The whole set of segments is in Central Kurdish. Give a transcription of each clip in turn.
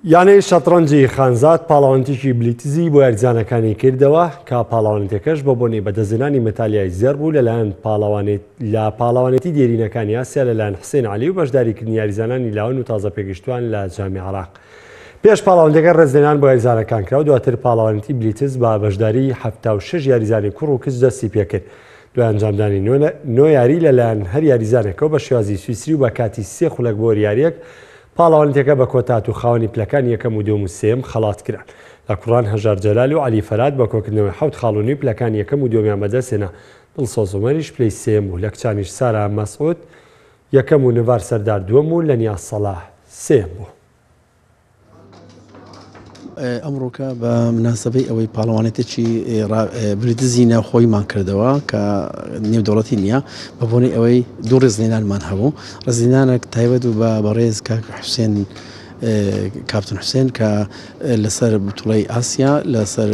یانەی شەترەنجی خانزاد پاڵەوانێتێکی بلیتزی بۆ یاریزانەکانی کردەوە کە پاڵەوانێتەکەش بە بۆنەی بەدەستهێنانی مەتالیای زێڕ بوو لەلایەن پاڵەوانێتی دێرینەکانی ئاسیا لەلایەن حسێن عەلی و بەشداریکردنی یاریزانانی لاون و تازە پێگەشتووان لە جامی عێراق. پێش پاڵەوانێتەکە ڕێزلێنان بۆ یاریزانەکان کرا و دواتر پاڵەوانێتی بلیتز بە بەشداری 76 یاریزانی کوڕ و کچ دەستی پێکرد. دوای ئەنجامدانی 9 یاری لەلایەن هەر یاریزانێکەوە بە شێوازی سویسری و بە کاتی 3 خولەک بۆ یاریەک پاڵەوانێتەکە بە کۆتات و خاوەنی پلەکان یەکەم و دووەم و سێم خەڵات کران. لە کوڕان هەژار جەلال و عەلی فەرات بە کۆکردنەوەی 7 خاڵۆنی پلەکان یەکەم و دووەمیان بەدەستهێنا. دڵسۆز عومەریش پلەی سێم و لە کچانیش سارا مەسعود یەکەم و نڤار سەردار دووەم و لە نیاز سەلاح سێم بوو. ئەمڕۆکە بە مناسبەی ئەوەی پاڵەوانێتێکی بریتزی ناوخۆیمان کردەوە کە نێودەوڵەتی نییە بە بۆنەی ئەوەی دوو ڕێزلێنانمان هەبوو. ڕێزلێنانێک تایبەت و بە بەڕێز کاک حوسێن کاپتن حوسێن کە لەسەر بتوڵەی ئاسیا لەسەر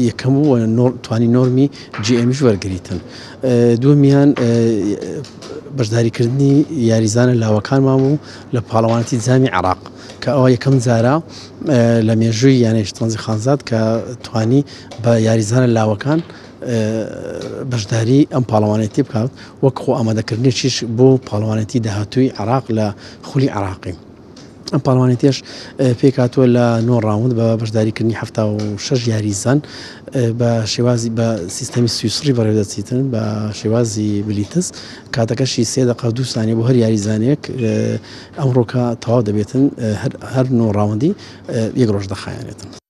یەکەم و توانی نۆرمی GMش وەرگریتن. دووەمیان بەشداریکردنی یاریزانە لاوەکانمان بوو لە پاڵەوانێتی جامی عێراق کە ئەوە یەکەم جارە لە مێژووی یانەی شەترەنجی خانزاد کە توانی بە یاریزانە لاوەکان بەشداری ئەم پاڵەوانێتی بکات وەک خۆ ئامادەکردنێکیش بۆ پاڵەوانێتی داهاتووی عێراق لە خولی عێراقی. ئەم پاڵەوانێتیش پێکاتوە لە 9 ڕاوند بە بەشداریکردنی 76 یاریزان بە شێوازی بە سیستەمی سویسری بەڕێوەدەچیتن بە شێوازی بلیتز کاتەکەشی 3 دقیقە و 2 سانیە بۆ هەر یاریزانێک ئەمڕۆکە تەواو دەبێتن هەر 9 ڕاوندی 1 ڕۆژ دەخایەنێتن.